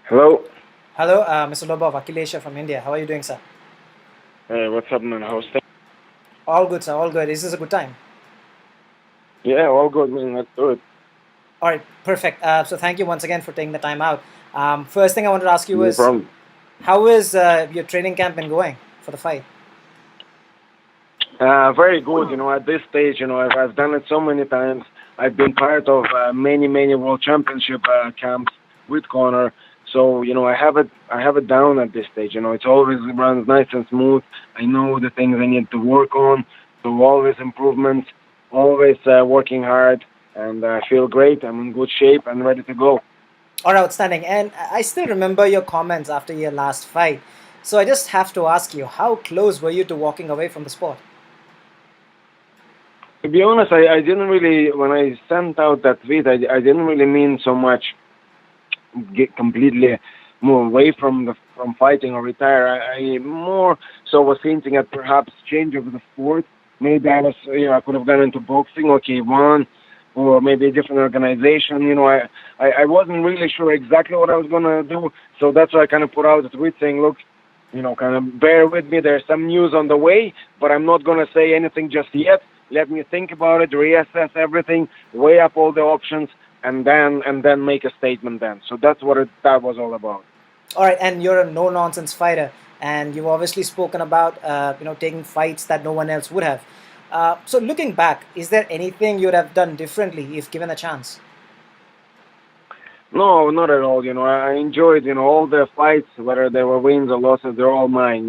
Hello. Hello, Mr. Lobov, Akilesha from India. How are you doing, sir? Hey, what's up, man? How's things? All good, sir. All good. Is this a good time? Yeah, all good, man. Let's do it. All right, perfect. So thank you once again for taking the time out. First thing I wanted to ask you No is, problem. how is your training camp been going for the fight? Very good. At this stage, I've done it so many times. I've been part of many world championship camps with Conor. So, I have it down at this stage. It's always runs nice and smooth. I know the things I need to work on. So always improvements, always working hard, and I feel great. I'm in good shape and ready to go. All right, outstanding. And I still remember your comments after your last fight. So I just have to ask you, how close were you to walking away from the sport? To be honest, I didn't really, when I sent out that tweet, I didn't really mean so much get completely move away from fighting or retire. I more so was hinting at perhaps change of the sport. Maybe I could have gone into boxing, okay, one, or maybe a different organization. I wasn't really sure exactly what I was gonna do, so that's why I kind of put out a tweet saying, look, kind of bear with me. There's some news on the way, but I'm not gonna say anything just yet. Let me think about it, reassess everything, weigh up all the options, and then make a statement then. So that's what that was all about. All right, and you're a no-nonsense fighter, and you've obviously spoken about taking fights that no one else would have. So looking back, is there anything you'd have done differently if given a chance? No, not at all. I enjoyed, all the fights, whether they were wins or losses, they're all mine.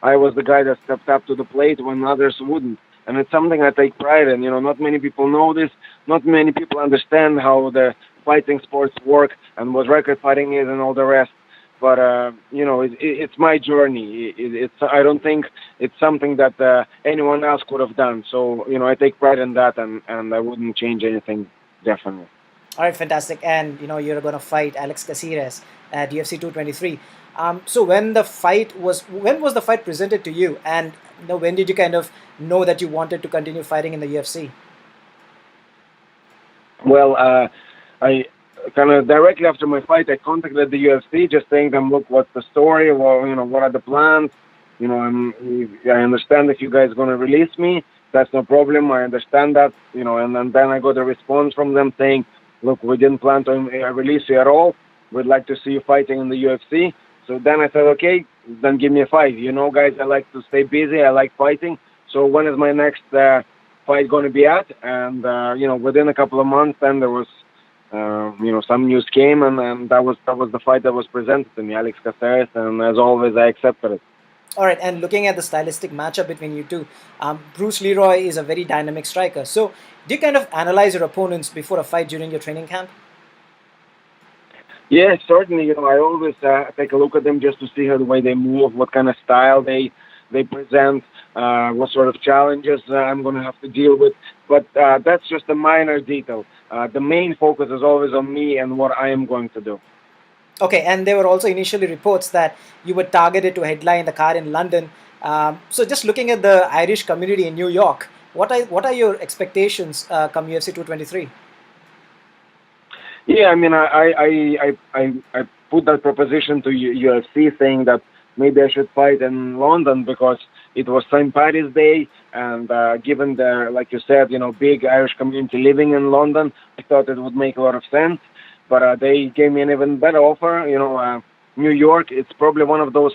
I was the guy that stepped up to the plate when others wouldn't. And it's something I take pride in. Not many people know this. Not many people understand how the fighting sports work and what record fighting is and all the rest. But, it's my journey. I don't think it's something that anyone else could have done. So, I take pride in that, and I wouldn't change anything, definitely. All right, fantastic. And you're going to fight Alex Caceres at UFC 223. So when was the fight presented to you, and when did you kind of know that you wanted to continue fighting in the UFC? Well, I kind of directly after my fight, I contacted the UFC, just saying them, look, what's the story? Well, what are the plans? I understand if you guys gonna release me, that's no problem. I understand that, and then I got a response from them saying, look, we didn't plan to release you at all. We'd like to see you fighting in the UFC. So then I said, okay, then give me a fight. Guys, I like to stay busy. I like fighting. So when is my next fight going to be at? And within a couple of months, then there was, some news came, and that was the fight that was presented to me, Alex Caceres, and as always, I accepted it. All right, and looking at the stylistic matchup between you two, Bruce Leroy is a very dynamic striker. So, do you kind of analyze your opponents before a fight during your training camp? Yeah, certainly. I always take a look at them just to see how the way they move, what kind of style they present, what sort of challenges I'm going to have to deal with. But that's just a minor detail. The main focus is always on me and what I am going to do. Okay, and there were also initially reports that you were targeted to headline the card in London. So, just looking at the Irish community in New York, what are your expectations come UFC 223? Yeah, I mean, I put that proposition to UFC saying that maybe I should fight in London because it was St. Paddy's Day, and given the, like you said, big Irish community living in London, I thought it would make a lot of sense. But they gave me an even better offer. New York, it's probably one of those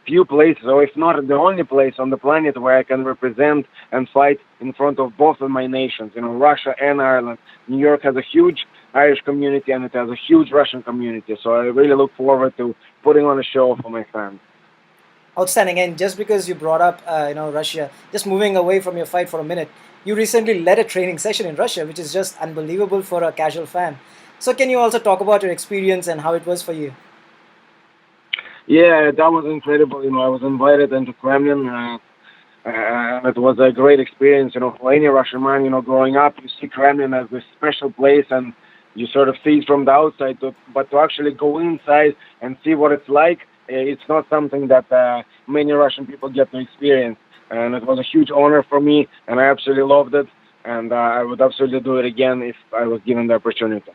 few places, or if not the only place on the planet where I can represent and fight in front of both of my nations, Russia and Ireland. New York has a huge Irish community and it has a huge Russian community, so I really look forward to putting on a show for my fans. Outstanding. And just because you brought up, Russia, just moving away from your fight for a minute, you recently led a training session in Russia, which is just unbelievable for a casual fan. So, can you also talk about your experience and how it was for you? Yeah, that was incredible. I was invited into Kremlin. And it was a great experience, for any Russian man, growing up, you see Kremlin as this special place and you sort of see it from the outside, but to actually go inside and see what it's like, it's not something that many Russian people get to experience. And it was a huge honor for me, and I absolutely loved it, and I would absolutely do it again if I was given the opportunity.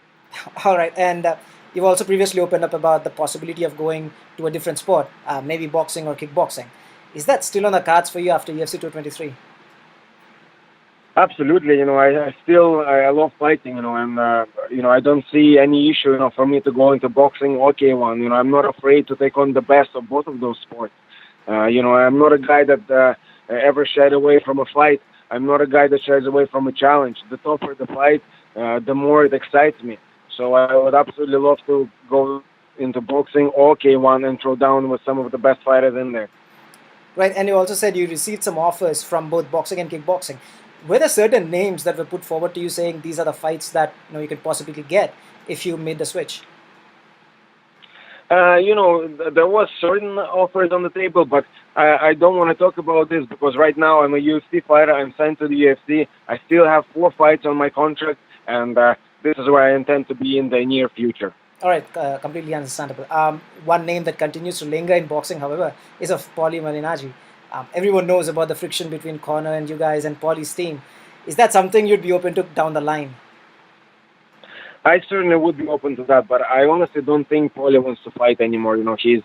All right. And You've also previously opened up about the possibility of going to a different sport, maybe boxing or kickboxing. Is that still on the cards for you after UFC 223? Absolutely, I still I love fighting, and I don't see any issue, for me to go into boxing or K1. I'm not afraid to take on the best of both of those sports. I'm not a guy that ever shied away from a fight. I'm not a guy that shies away from a challenge. The tougher the fight, the more it excites me. So I would absolutely love to go into boxing or K1 and throw down with some of the best fighters in there. Right, and you also said you received some offers from both boxing and kickboxing. Were there certain names that were put forward to you saying these are the fights that you could possibly get if you made the switch? There was certain offers on the table, but I don't want to talk about this because right now I'm a UFC fighter. I'm signed to the UFC. I still have 4 fights on my contract, and this is where I intend to be in the near future. All right, completely understandable. One name that continues to linger in boxing, however, is of Paulie Malignaggi. Everyone knows about the friction between Conor and you guys and Paulie's team. Is that something you'd be open to down the line? I certainly would be open to that, but I honestly don't think Paulie wants to fight anymore. He's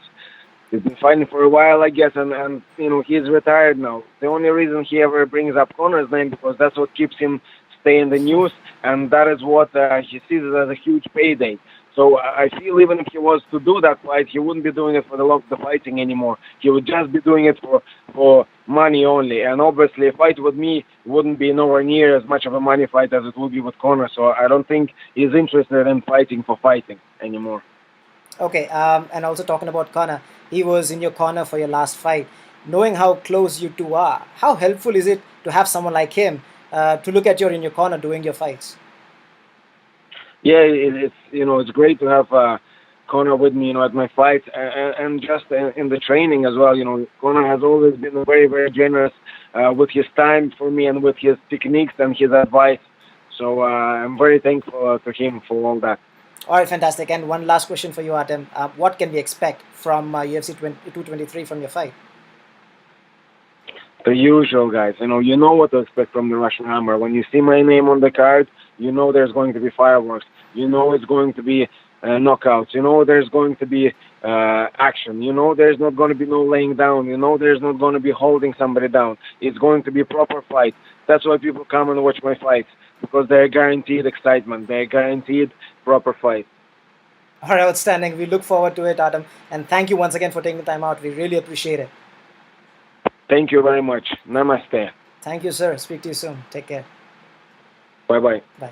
been fighting for a while, I guess, and he's retired now. The only reason he ever brings up Conor's name because that's what keeps him stay in the news, and that is what he sees it as a huge payday. So I feel even if he was to do that fight, he wouldn't be doing it for the love of the fighting anymore. He would just be doing it for money only. And obviously, a fight with me wouldn't be nowhere near as much of a money fight as it would be with Conor. So I don't think he's interested in fighting for fighting anymore. Okay, and also talking about Conor, he was in your corner for your last fight. Knowing how close you two are, how helpful is it to have someone like him to look at you in your corner doing your fights? Yeah, it's great to have Conor with me, at my fights and just in the training as well. Conor has always been very, very generous with his time for me and with his techniques and his advice. So I'm very thankful to him for all that. All right, fantastic. And one last question for you, Artem. What can we expect from UFC 223 from your fight? The usual, guys. You know what to expect from the Russian Hammer. When you see my name on the card, you know there's going to be fireworks. You know it's going to be knockouts. You know there's going to be action. You know there's not going to be no laying down. You know there's not going to be holding somebody down. It's going to be a proper fight. That's why people come and watch my fights, because they're guaranteed excitement. They're guaranteed proper fight. All right, outstanding. We look forward to it, Adam. And thank you once again for taking the time out. We really appreciate it. Thank you very much. Namaste. Thank you, sir. Speak to you soon. Take care. Bye-bye. Bye.